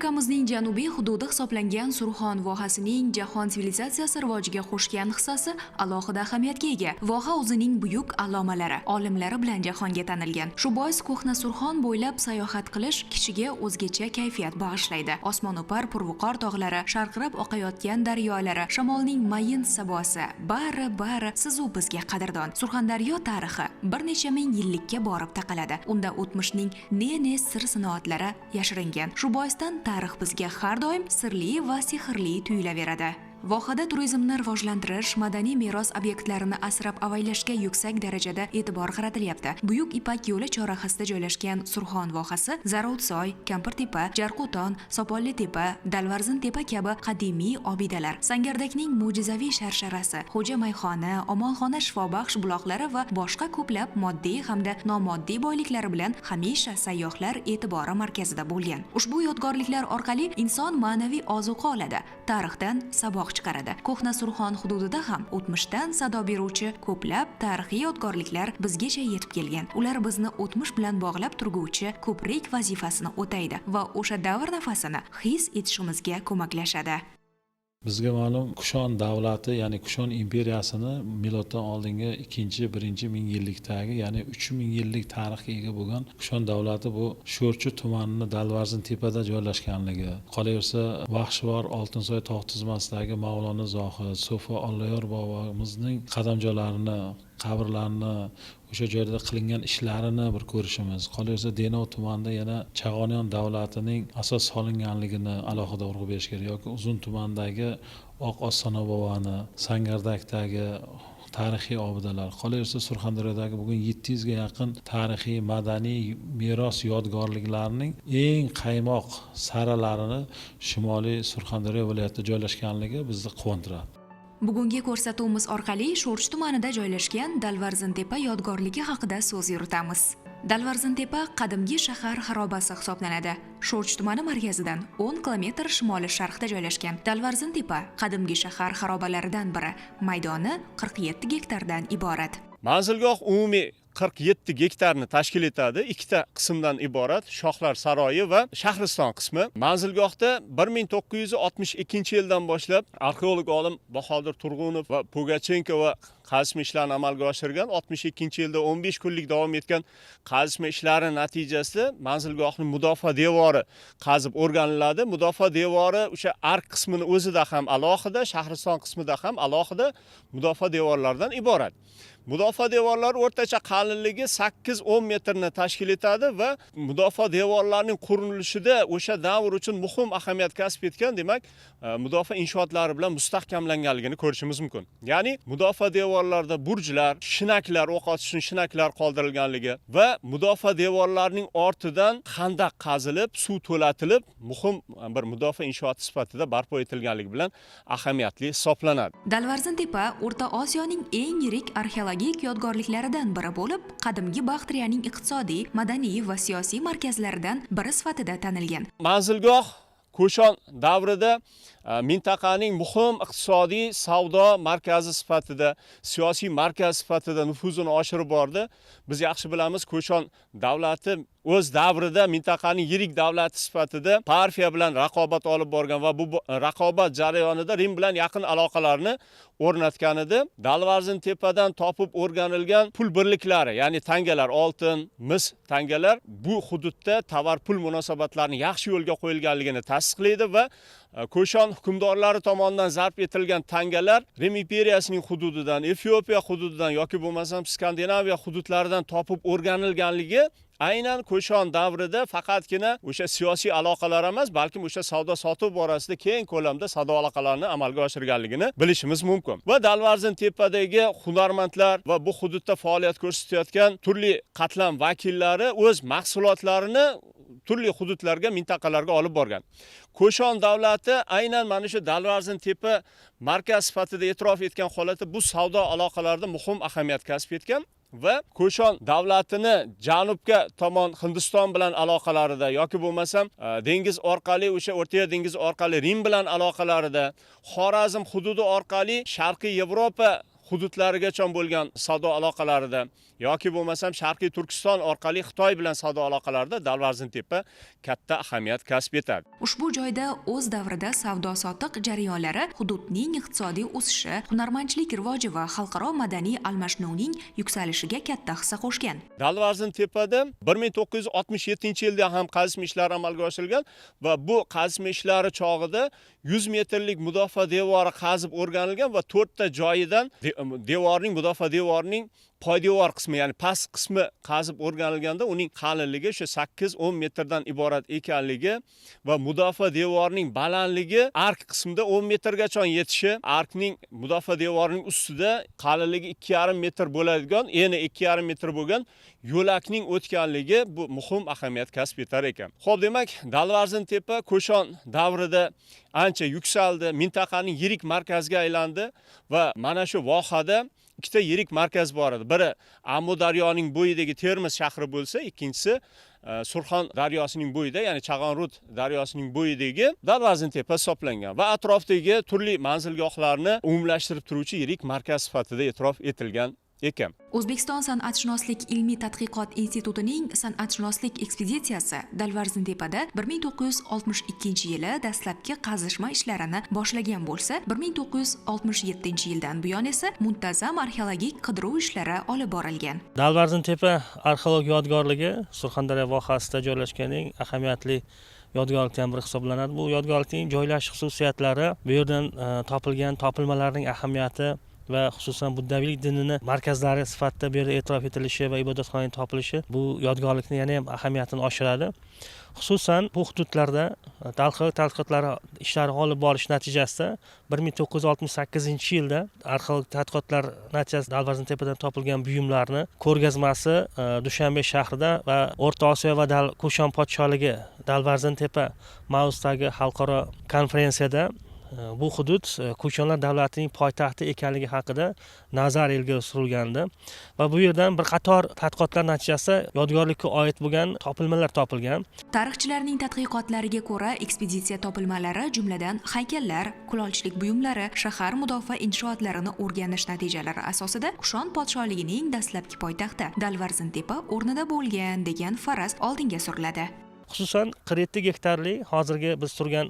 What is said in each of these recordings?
Respublikamizning janubiy hududi hisoblangan Surxon vohasining jahon sivilizatsiyasi rivojiga qo'shgan hissasi alohida ahamiyatga ega. Voha o'zining buyuk allomalari, olimlari bilan jahonga tanilgan. Shu bois ko'hna Surxon bo'ylab sayohat qilish kishiga o'zgacha kayfiyat bag'ishlaydi. Osmono'par purvuqor tog'lari, sharqirab oqayotgan daryolari, shamolning mayin sabosi, bari sizu bizga qadrdon. Surxondaryo tarixi bir necha ming yillikka borib taqaladi. Unda o'tmishning ne sir-sinoatlari yashiringan. Shu boisdan tarix bizga har doim sirli va sehrli tuyulaveradi. Vohada turizmni rivojlantirish, madaniy meros obyektlarini asrab-avaylashga yuksak darajada e'tibor qaratilyapti. Buyuk Ipak yo'li chorrahasida joylashgan Surxon vohasi Zarovtsoy, Kampirtepa, Jarqo'ton, Sopolli-tepa, Dalvarzintepa kabi qadimiy obidalar, Sangardakning mo'jizaviy sharsharasi, Xo'ja Mayxona, Omonxona shifobaxsh buloqlari va boshqa ko'plab moddiy hamda nomoddiy boyliklari bilan hamisha sayyohlar e'tibori markazida bo'lgan. Ushbu yodgorliklar orqali inson ma'naviy ozuqa oladi, tarixdan saboq chiqaradi. Ko'hna Surxon hududida ham o'tmishdan sado beruvchi ko'plab tarixiy yodgorliklar bizgacha yetib kelgan. Ular bizni o'tmish bilan bog'lab turguvchi ko'prik vazifasini o'taydi va o'sha davr nafasini his etishimizga ko'maklashadi. Bizga ma'lum Kushon davlati, ya'ni Kushon imperiyasini miloddan oldingi 2-1 mingyillikdagi, ya'ni 3000 yillik tarixga ega bo'lgan Kushon davlati bu Sho'rchi tumanining Dalvarzintepada joylashganligi. Qolaversa, Baxshivor Oltinsoy tog' tizmasidagi Mavlona Zohid, So'fi Olloyor bobomizning qadamjolarini, qabrlarini, o'sha joyda qilingan ishlarini bir ko'rishimiz. Qolaversa, Denov tumanida yana Chag'oniyon davlatining asos solinganligini alohida urg'u berish kerak. Yoki Uzun tumandagi Oq Ostona boboni, Sangardakdagi tarixiy obidalar. Qolaversa, Surxondaryodagi bugun 700 ga yaqin tarixiy, madaniy meros yodgorliklarining eng qaymoq saralarini Shimoliy Surxondaryo viloyatida joylashganligi bizni quvontiradi. Bugungi ko'rsatuvimiz orqali Sho'rchi tumanida joylashgan Dalvarzintepa yodgorligi haqida so'z yuritamiz. Dalvarzintepa qadimgi shahar xarobasi hisoblanadi. Sho'rchi tumani markazidan 10 km shimoli-sharqda joylashgan Dalvarzintepa qadimgi shahar xarobalaridan biri. Maydoni 47 gektardan iborat. Manzilgoh umumiy 47 gektarni tashkil etadi. Ikkita qismdan iborat: Shohlar saroyi va Shahriston qismi. Manzilgohda 1962-yildan boshlab arxeolog olim Bahodir Turg'unov va Pugachenko va qazishma ishlarini amalga oshirgan. 62-yilda 15 kunlik davom etgan qazishma ishlari natijasida manzilgohning mudofaa devori qazib o'rganiladi. Mudofaa devori o'sha ark qismini o'zida ham alohida, Shahriston qismida ham alohida mudofaa devorlaridan iborat. Mudofaa devorlari o'rtacha qalinligi 8-10 metrni tashkil etadi va mudofaa devorlarining qurilishida o'sha davr uchun muhim ahamiyat kasb etgan, demak, mudofaa inshootlari bilan mustahkamlanganligini ko'rishimiz mumkin. Ya'ni mudofaa devorlarida burjlar, shinaklar, o'q otish uchun shinaklar qoldirilganligi va mudofaa devorlarining ortidan xandaq qazilib, suv to'latilib, muhim bir mudofaa inshooti sifatida barpo etilganligi bilan ahamiyatli hisoblanadi. Dalvarzintepa O'rta Osiyoning eng yirik arxeologik yodgorliklaridan biri bo'lib, qadimgi Baxtriyaning iqtisodiy, madaniy va siyosiy markazlaridan biri sifatida tanilgan. Manzilgoh Ko'shon davrida mintaqaning muhim iqtisodiy savdo markazi sifatida, siyosiy markaz sifatida nufuzini oshirib bordi. Biz yaxshi bilamiz, Ko'shon davlati o'z davrida mintaqaning yirik davlati sifatida Parfiya bilan raqobat olib borgan va bu raqobat jarayonida Rim bilan yaqin aloqalarni o'rnatgan edi. Dalvarzintepadan topib o'rganilgan pul birliklari, ya'ni tangalar, oltin, mis tangalar bu hududda tovar pul munosabatlarini yaxshi yo'lga qo'yilganligini tasdiqlaydi va Ko'shon hukmdorlari tomonidan zarb etilgan tangalar Rim imperiyasining hududidan, Efiopiya hududidan yoki bo'lmasam Skandinaviya hududlaridan topib o'rganilganligi aynan Ko'shon davrida faqatgina o'sha siyosiy aloqalar emas, balkim o'sha savdo-sotuv borasida keng ko'lamda savdo aloqalarini amalga oshirganligini bilishimiz mumkin. Va Dalvarzintepadagi hunarmandlar va bu hududda faoliyat ko'rsatayotgan turli qatlam vakillari o'z mahsulotlarini turli hududlarga, mintaqalarga olib borgan. Ko'shon davlati aynan mana shu Dalvarzintepa markaz sifatida e'tirof etgan holatda bu savdo aloqalarida muhim ahamiyat kasb etgan va Ko'shon davlatini janubga tomon Hindiston bilan aloqalarida yoki bo'lmasam dengiz orqali o'sha O'rtayer dengizi orqali Rim bilan aloqalarida, Xorazm hududi orqali Sharqiy Yevropa hududlarigacha bo'lgan savdo aloqalarida yoki bo'lmasam Sharqiy Turkiston orqali Xitoy bilan savdo aloqalarida Dalvarzintepa katta ahamiyat kasb etadi. Ushbu joyda o'z davrida savdo-sotiq jarayonlari hududning iqtisodiy o'sishi, hunarmandchilik rivoji va xalqaro madaniy almashinuvning yuksalishiga katta hissa qo'shgan. Dalvarzintepada 1967-yilda ham qazishma ishlari amalga oshirilgan va bu qazishma ishlari chog'ida 100 metrlik mudofaa devori qazib o'rganilgan va 4 ta joyidan mudofaa devorining poydevor qismi, ya'ni past qismi qazib o'rganilganda uning qalinligi o'sha 8-10 metrdan iborat ekanligi va mudofaa devorining balandligi ark qismida 10 metrgacha yetishi, arkning mudofaa devorining ustida qalinligi 2,5 metr bo'ladigan, eni 2,5 metr bo'lgan yo'lakning o'tganligi bu muhim ahamiyat kasb etar ekan. Xo'p, demak, Dalvarzintepa Ko'shon davrida ancha yuksaldi, mintaqaning yirik markaziga aylandi va mana shu vohada ikkita yirik markaz bor edi. Biri Ammu daryoning bo'yidagi Termiz shahri bo'lsa, ikkinchisi Surxon daryosining bo'yida, ya'ni Chag'onrud daryosining bo'yidagi Dalvarzintepa hisoblangan va atrofdagi turli manzilgohlarni umumlashtirib turuvchi yirik markaz sifatida e'tirof etilgan ekan. O'zbekiston San'atshunoslik ilmiy tadqiqot institutining san'atshunoslik ekspeditsiyasi Dalvarzintepada 1962-yili dastlabki qazishma ishlarini boshlagan bo'lsa, 1967-yildan buyon esa muntazam arxeologik qidiruv ishlari olib borilgan. Dalvarzintepa arxeologik yodgorligi Surxondaryo vohasida joylashgan eng ahamiyatli yodgorlikdan biri hisoblanadi. Bu yodgorlikning joylashish xususiyatlari, bu yerdan topilgan topilmalarning ahamiyati va xususan buddaviylik dinini markazlari sifatida bu yerda e'tirof etilishi va ibodatxonaning topilishi bu yodgorlikni yana ham ahamiyatini oshiradi. Xususan bu hududlarda arxeologik tadqiqotlar ishlari olib borish natijasida 1968-yilda arxeologik tadqiqotlar natijasida Dalvarzintepadan topilgan buyumlarni ko'rgazmasi Dushanbe shahrida va O'rta Osiyo va Ko'shon podsholigi Dalvarzintepa mavzusidagi xalqaro konferensiyada bu hudud Ko'shonlar davlatining poytaxti ekanligi haqida nazar ilgari surilgandi va bu yerdan bir qator tadqiqotlar natijasida yodgorlikka oid bo'lgan topilmalar topilgan. Tarixchilarning tadqiqotlariga ko'ra, ekspeditsiya topilmalari jumladan haykallar, kulolchilik buyumlari, shahar mudofaa inshootlarini o'rganish natijalari asosida Kushon podsholigining dastlabki poytaxti Dalvarzintepa o'rnida bo'lgan degan faraz oldinga suriladi. Xususan 47 gektarli hozirgi biz turgan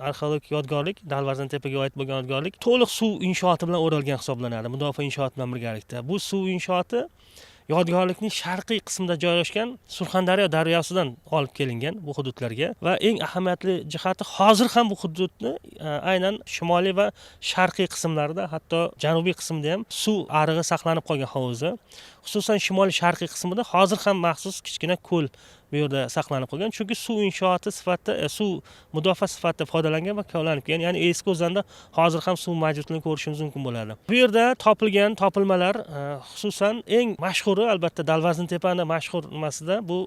arxeologik yodgorlik, Dalvarzintepaga oid bo'lgan yodgorlik to'liq suv inshooti bilan o'ralgan hisoblanadi, mudofaa inshooti bilan birgalikda. Bu suv inshooti yodgorlikning sharqiy qismida joylashgan Surxondaryo daryosidan olib kelingan bu hududlarga va eng ahamiyatli jihati hozir ham bu hududni aynan shimoliy va sharqiy qismlarida, hatto janubiy qismida ham suv arig'i saqlanib qolgan hovuzda. Xususan shimoliy sharqiy qismida hozir ham maxsus kichkina ko'l bu yerda saqlanib qolgan, chunki suv inshooti sifatida suv mudofaa sifatida foydalangan va qo'llanib kelgan, ya'ni eski o'zanda hozir ham suv mavjudligini ko'rishimiz mumkin bo'ladi. Bu yerda topilgan topilmalar xususan eng mashhuri albatta Dalvarzintepaning mashhur nimasida bu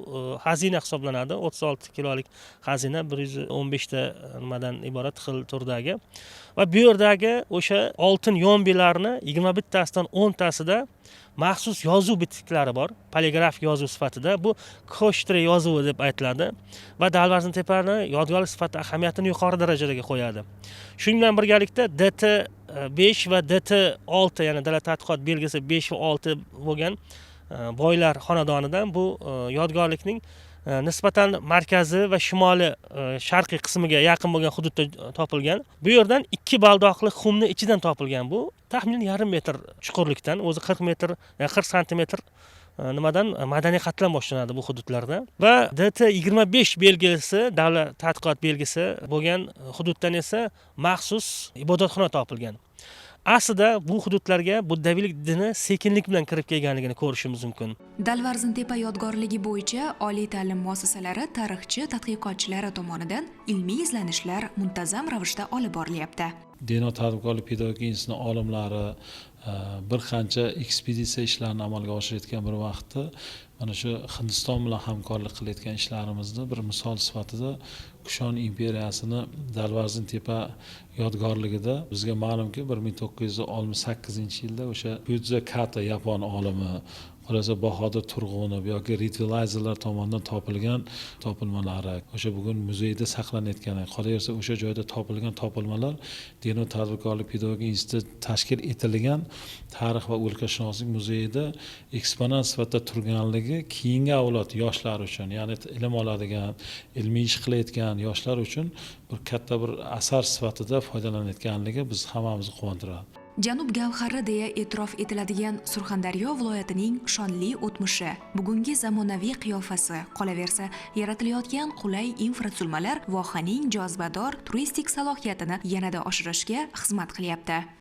xazina hisoblanadi. 36 kilolik xazina, 115 ta nimadan iborat xil turdagi va bu yerdagi o'sha oltin yombilarni 21 tasidan 10 tasida maxsus yozuv bitkiklari bor, poligraf yozuv sifatida. Bu koshtre yozuvi deb aytiladi va Dalvarzintepaning yodgorlik sifatida ahamiyatini yuqori darajadagi qo'yadi. Shuning bilan birgalikda DT5 va DT6, ya'ni davlat tadqiqot belgisi 5 va 6 bo'lgan boylar xonadonidan bu yodgorlikning nisbatan markazi va shimoli sharqiy qismiga yaqin bo'lgan hududda topilgan. Bu yerdan 2 baldoqli xumni ichidan topilgan. Bu taxminan 1,5 metr chuqurlikdan, o'zi 40 metr, 40 santimetr nimadan madaniy qatlam boshlanadi bu hududlarda. Va DT25 belgisi, davlat tadqiqot belgisi bo'lgan hududdan esa maxsus ibodatxona topilgan. Aslida bu hududlarga buddaviylik dini sekinlik bilan kirib kelganligini ko'rishimiz mumkin. Dalvarzintepa yodgorligi bo'yicha oliy ta'lim muassasalari tarixchi tadqiqotchilari tomonidan ilmiy izlanishlar muntazam ravishda olib borilyapti. Dino tadbirkorlik pedagogika institutining olimlari bir qancha ekspeditsiya ishlarini amalga oshirayotgan bir vaqtda mana shu Hindiston bilan hamkorlik qilayotgan ishlarimizni bir misol sifatida Kushon imperiyasini Dalvarzintepa yodgorligida bizga ma'lumki 1968-yilda o'sha Budze Kata yapon olimi bo'lasa Bahodir Turg'unov yoki Ritvilizerlar tomonidan topilgan topilmalari o'sha bugun muzeyda saqlanayotgani, qolaversa o'sha joyda topilgan topilmalar Diniy tadbirkorlik pedagogik instituti tashkil etilgan tarix va o'lkashunoslik muzeyida eksponat sifatida turganligi keyingi avlod yoshlar uchun, ya'ni ilm oladigan, ilmiy ish qilayotgan yoshlar uchun bir katta bir asar sifatida foydalanayotganligi biz hammamizni quvontiradi. Janub gavhari deya e'tirof etiladigan Surxondaryo viloyatining shonli o'tmishi, bugungi zamonaviy qiyofasi, qolaversa yaratilayotgan qulay infratuzilmalar vohaning jozibador turistik salohiyatini yanada oshirishga xizmat qilyapti.